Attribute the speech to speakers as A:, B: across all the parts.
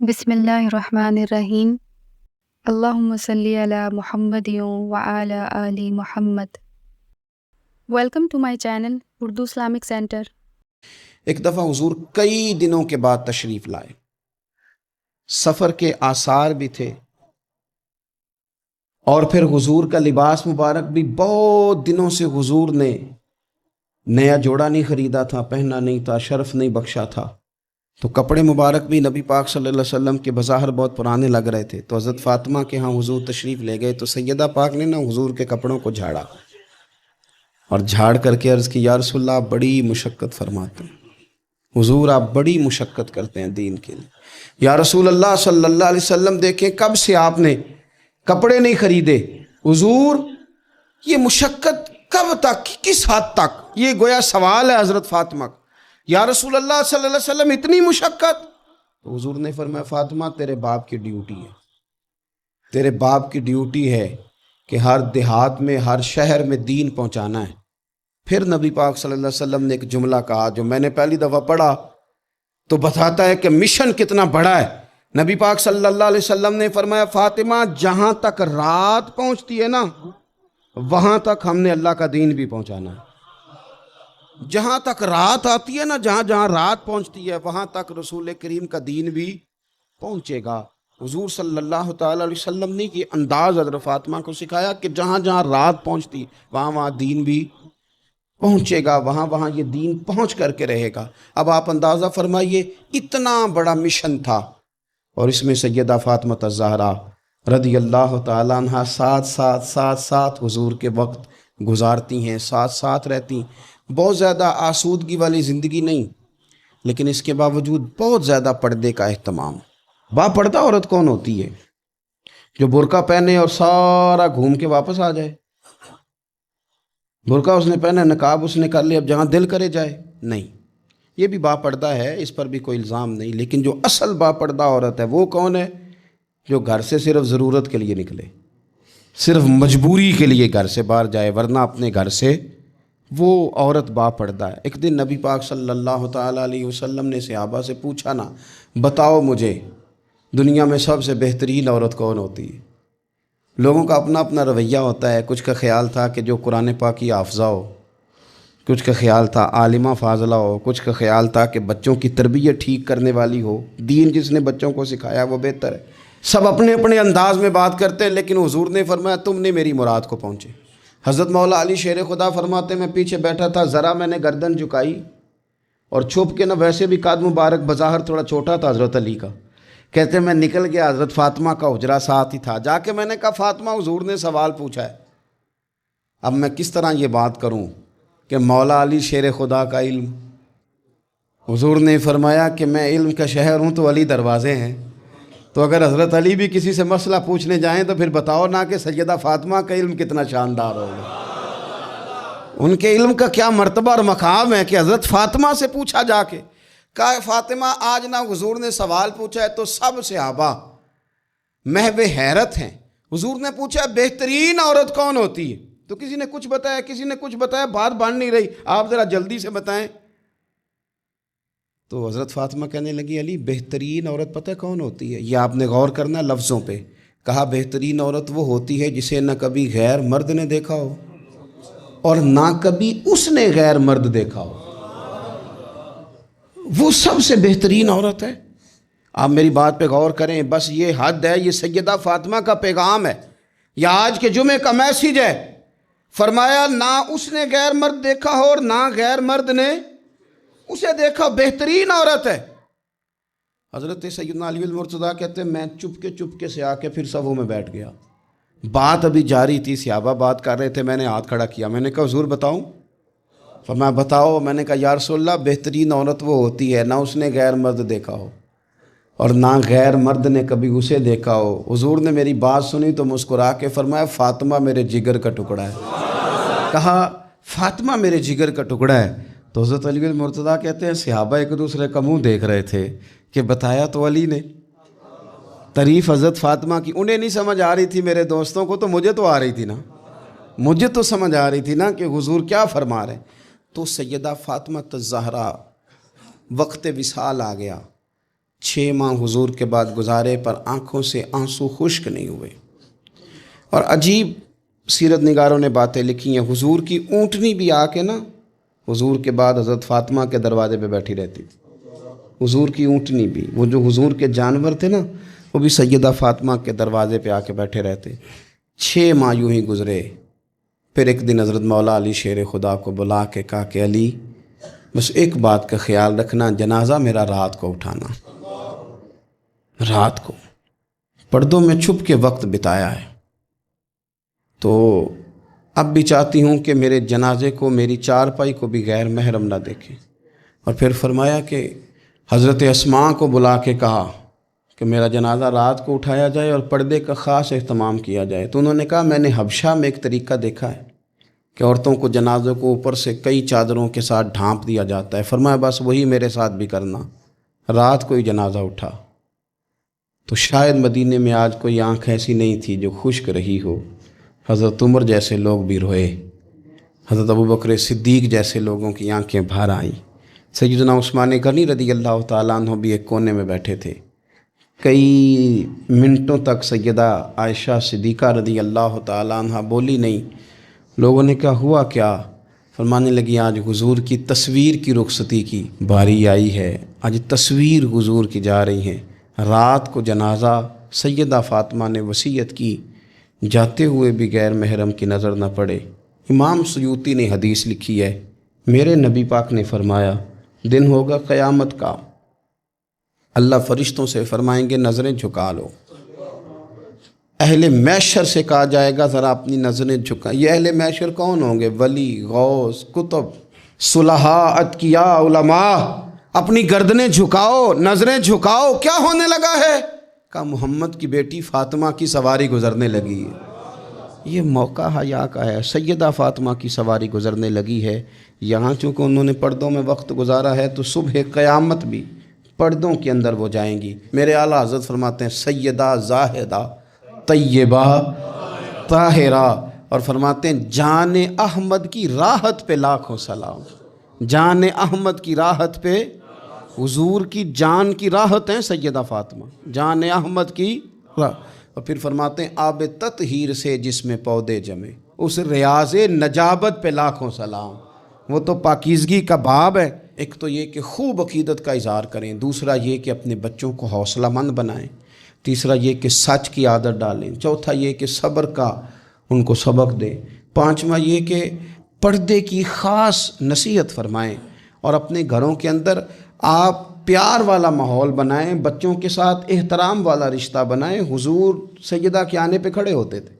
A: بسم اللہ الرحمن الرحیم۔ اللہم صلی علی محمد وعلی آل محمد۔ Welcome to my channel Urdu Islamic centre.
B: ایک دفعہ حضور کئی دنوں کے بعد تشریف لائے، سفر کے آثار بھی تھے، اور پھر حضور کا لباس مبارک بھی بہت دنوں سے حضور نے نیا جوڑا نہیں خریدا تھا، پہنا نہیں تھا، شرف نہیں بخشا تھا، تو کپڑے مبارک بھی نبی پاک صلی اللہ علیہ وسلم کے بظاہر بہت پرانے لگ رہے تھے۔ تو حضرت فاطمہ کے ہاں حضور تشریف لے گئے، تو سیدہ پاک نے حضور کے کپڑوں کو جھاڑا اور جھاڑ کر کے عرض کی، یا رسول اللہ آپ بڑی مشقت فرماتے ہیں، حضور آپ بڑی مشقت کرتے ہیں دین کے لیے۔ یا رسول اللہ صلی اللہ علیہ وسلم دیکھیں کب سے آپ نے کپڑے نہیں خریدے، حضور یہ مشقت کب تک، کس حد تک؟ یہ گویا سوال ہے حضرت فاطمہ کا۔ یا رسول اللہ صلی اللہ علیہ وسلم اتنی مشقت؟ تو حضور نے فرمایا، فاطمہ تیرے باپ کی ڈیوٹی ہے، تیرے باپ کی ڈیوٹی ہے کہ ہر دیہات میں، ہر شہر میں دین پہنچانا ہے۔ پھر نبی پاک صلی اللہ علیہ وسلم نے ایک جملہ کہا جو میں نے پہلی دفعہ پڑھا تو بتاتا ہے کہ مشن کتنا بڑا ہے۔ نبی پاک صلی اللہ علیہ وسلم نے فرمایا، فاطمہ جہاں تک رات پہنچتی ہے نا، وہاں تک ہم نے اللہ کا دین بھی پہنچانا ہے۔ جہاں تک رات آتی ہے نا، جہاں جہاں رات پہنچتی ہے وہاں تک رسول کریم کا دین بھی پہنچے گا۔ حضور صلی اللہ تعالی علیہ وسلم نے یہ انداز حضرت فاطمہ کو سکھایا کہ جہاں جہاں رات پہنچتی وہاں وہاں دین بھی پہنچے گا، وہاں وہاں یہ دین پہنچ کر کے رہے گا۔ اب آپ اندازہ فرمائیے، اتنا بڑا مشن تھا، اور اس میں سیدہ فاطمہ الزہرا رضی اللہ تعالیٰ عنہ ساتھ حضور کے وقت گزارتی ہیں، ساتھ رہتی ہیں۔ بہت زیادہ آسودگی والی زندگی نہیں، لیکن اس کے باوجود بہت زیادہ پردے کا اہتمام۔ با پردہ عورت کون ہوتی ہے؟ جو برقع پہنے اور سارا گھوم کے واپس آ جائے۔ برقع اس نے پہنا، نقاب اس نے کر لیا، اب جہاں دل کرے جائے؟ نہیں، یہ بھی با پردہ ہے، اس پر بھی کوئی الزام نہیں، لیکن جو اصل با پردہ عورت ہے وہ کون ہے؟ جو گھر سے صرف ضرورت کے لیے نکلے، صرف مجبوری کے لیے گھر سے باہر جائے، ورنہ اپنے گھر سے، وہ عورت با پردہ ہے۔ ایک دن نبی پاک صلی اللہ تعالیٰ علیہ وسلم نے صحابہ سے پوچھا نا، بتاؤ مجھے دنیا میں سب سے بہترین عورت کون ہوتی ہے؟ لوگوں کا اپنا اپنا رویہ ہوتا ہے، کچھ کا خیال تھا کہ جو قرآن پاک کی حافظہ ہو، کچھ کا خیال تھا عالمہ فاضلہ ہو، کچھ کا خیال تھا کہ بچوں کی تربیت ٹھیک کرنے والی ہو، دین جس نے بچوں کو سکھایا وہ بہتر ہے۔ سب اپنے اپنے انداز میں بات کرتے ہیں، لیکن حضور نے فرمایا تم نے میری مراد کو پہنچے۔ حضرت مولا علی شیر خدا فرماتے میں پیچھے بیٹھا تھا، ذرا میں نے گردن جھکائی اور چھپ کے، نہ ویسے بھی قد مبارک بظاہر تھوڑا چھوٹا تھا حضرت علی کا، کہتے میں نکل گیا، حضرت فاطمہ کا حجرہ ساتھ ہی تھا، جا کے میں نے کہا فاطمہ حضور نے سوال پوچھا ہے، اب میں کس طرح یہ بات کروں کہ مولا علی شیر خدا کا علم؟ حضور نے فرمایا کہ میں علم کا شہر ہوں تو علی دروازے ہیں، تو اگر حضرت علی بھی کسی سے مسئلہ پوچھنے جائیں تو پھر بتاؤ نا کہ سیدہ فاطمہ کا علم کتنا شاندار ہوگا، ان کے علم کا کیا مرتبہ اور مقام ہے کہ حضرت فاطمہ سے پوچھا جا کے۔ کہا فاطمہ آج نہ حضور نے سوال پوچھا ہے تو سب صحابہ محو حیرت ہیں۔ حضور نے پوچھا بہترین عورت کون ہوتی ہے؟ تو کسی نے کچھ بتایا، کسی نے کچھ بتایا، بات بن نہیں رہی، آپ ذرا جلدی سے بتائیں۔ تو حضرت فاطمہ کہنے لگی علی بہترین عورت پتہ کون ہوتی ہے؟ یہ آپ نے غور کرنا لفظوں پہ، کہا بہترین عورت وہ ہوتی ہے جسے نہ کبھی غیر مرد نے دیکھا ہو اور نہ کبھی اس نے غیر مرد دیکھا ہو، وہ سب سے بہترین عورت ہے۔ آپ میری بات پہ غور کریں، بس یہ حد ہے، یہ سیدہ فاطمہ کا پیغام ہے، یہ آج کے جمعے کا میسیج ہے۔ فرمایا نہ اس نے غیر مرد دیکھا ہو اور نہ غیر مرد نے اسے دیکھا، بہترین عورت ہے۔ حضرت سیدنا علی المرتضیٰ کہتے ہیں میں چپکے سے آ کے پھر صفوں میں بیٹھ گیا، بات ابھی جاری تھی، صحابہ بات کر رہے تھے، میں نے ہاتھ کھڑا کیا، میں نے کہا حضور بتاؤں؟ فرمایا بتاؤ۔ میں نے کہا یا رسول اللہ بہترین عورت وہ ہوتی ہے نہ اس نے غیر مرد دیکھا ہو اور نہ غیر مرد نے کبھی اسے دیکھا ہو۔ حضور نے میری بات سنی تو مسکرا کے فرمایا فاطمہ میرے جگر کا ٹکڑا ہے۔ کہا فاطمہ میرے جگر کا ٹکڑا ہے۔ تو حضرت علی المرتضیٰ کہتے ہیں صحابہ ایک دوسرے کا منہ دیکھ رہے تھے کہ بتایا تو علی نے، تعریف حضرت فاطمہ کی انہیں نہیں سمجھ آ رہی تھی، میرے دوستوں کو تو مجھے تو آ رہی تھی نا، مجھے تو سمجھ آ رہی تھی نا کہ حضور کیا فرما رہے۔ تو سیدہ فاطمہ الزہرا وقت وصال آ گیا، 6 ماہ حضور کے بعد گزارے پر آنکھوں سے آنسو خشک نہیں ہوئے۔ اور عجیب سیرت نگاروں نے باتیں لکھی ہیں، حضور کی اونٹنی بھی آ کے نا حضور کے بعد حضرت فاطمہ کے دروازے پہ بیٹھی رہتی تھی۔ حضور کی اونٹنی بھی، وہ جو حضور کے جانور تھے نا، وہ بھی سیدہ فاطمہ کے دروازے پہ آ کے بیٹھے رہتے۔ 6 ماہ یوں ہی گزرے۔ پھر ایک دن حضرت مولا علی شیر خدا کو بلا کے کہا کہ علی بس ایک بات کا خیال رکھنا، جنازہ میرا رات کو اٹھانا۔ رات کو پردوں میں چھپ کے وقت بتایا ہے، تو اب بھی چاہتی ہوں کہ میرے جنازے کو، میری چارپائی کو بھی غیر محرم نہ دیکھیں۔ اور پھر فرمایا کہ حضرت اسماء کو بلا کے کہا کہ میرا جنازہ رات کو اٹھایا جائے اور پردے کا خاص اہتمام کیا جائے۔ تو انہوں نے کہا میں نے حبشہ میں ایک طریقہ دیکھا ہے کہ عورتوں کو جنازوں کو اوپر سے کئی چادروں کے ساتھ ڈھانپ دیا جاتا ہے۔ فرمایا بس وہی میرے ساتھ بھی کرنا۔ رات کو ہی جنازہ اٹھا۔ تو شاید مدینے میں آج کوئی آنکھ ایسی نہیں تھی جو خشک رہی ہو۔ حضرت عمر جیسے لوگ بھی روئے، حضرت ابوبکر صدیق جیسے لوگوں کی آنکھیں بھر آئیں۔ سیدنا عثمان غنی رضی اللہ تعالیٰ عنہ بھی ایک کونے میں بیٹھے تھے۔ کئی منٹوں تک سیدہ عائشہ صدیقہ رضی اللہ تعالیٰ عنہ بولی نہیں۔ لوگوں نے کہا ہوا کیا؟ فرمانے لگی آج حضور کی تصویر کی رخصتی کی باری آئی ہے، آج تصویر حضور کی جا رہی ہے۔ رات کو جنازہ سیدہ فاطمہ نے وصیت کی، جاتے ہوئے بھی غیر محرم کی نظر نہ پڑے۔ امام سیوطی نے حدیث لکھی ہے، میرے نبی پاک نے فرمایا دن ہوگا قیامت کا، اللہ فرشتوں سے فرمائیں گے نظریں جھکا لو۔ اہل محشر سے کہا جائے گا ذرا اپنی نظریں جھکا۔ یہ اہل محشر کون ہوں گے؟ ولی، غوث، کتب، صلحاء، اتقیاء، علماء۔ اپنی گردنیں جھکاؤ، نظریں جھکاؤ۔ کیا ہونے لگا ہے؟ کہا محمد کی بیٹی فاطمہ کی سواری گزرنے لگی ہے۔ یہ موقع حیا کا ہے، سیدہ فاطمہ کی سواری گزرنے لگی ہے۔ یہاں چونکہ انہوں نے پردوں میں وقت گزارا ہے تو صبح قیامت بھی پردوں کے اندر وہ جائیں گی۔ میرے اعلیٰ حضرت فرماتے ہیں سیدہ زاہدہ طیبہ طاہرہ، اور فرماتے ہیں جان احمد کی راحت پہ لاکھوں سلام۔ جان احمد کی راحت پہ، حضور کی جان کی راحت ہیں سیدہ فاطمہ، جان احمد کی راحت۔ اور پھر فرماتے ہیں آب تطہیر سے جس میں پودے جمے، اس ریاض نجابت پہ لاکھوں سلام۔ وہ تو پاکیزگی کا باب ہے۔ ایک تو یہ کہ خوب عقیدت کا اظہار کریں، دوسرا یہ کہ اپنے بچوں کو حوصلہ مند بنائیں، تیسرا یہ کہ سچ کی عادت ڈالیں، چوتھا یہ کہ صبر کا ان کو سبق دیں، پانچواں یہ کہ پردے کی خاص نصیحت فرمائیں، اور اپنے گھروں کے اندر آپ پیار والا ماحول بنائیں، بچوں کے ساتھ احترام والا رشتہ بنائیں۔ حضور سیدہ کے آنے پہ کھڑے ہوتے تھے،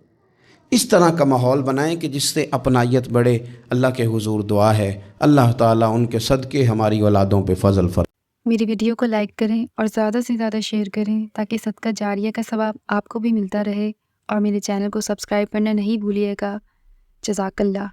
B: اس طرح کا ماحول بنائیں کہ جس سے اپنائیت بڑھے۔ اللہ کے حضور دعا ہے اللہ تعالیٰ ان کے صدقے ہماری اولادوں پہ فضل فرمائے۔
A: میری ویڈیو کو لائک کریں اور زیادہ سے زیادہ شیئر کریں تاکہ صدقہ جاریہ کا ثواب آپ کو بھی ملتا رہے، اور میرے چینل کو سبسکرائب کرنا نہیں بھولیے گا۔ جزاک اللہ۔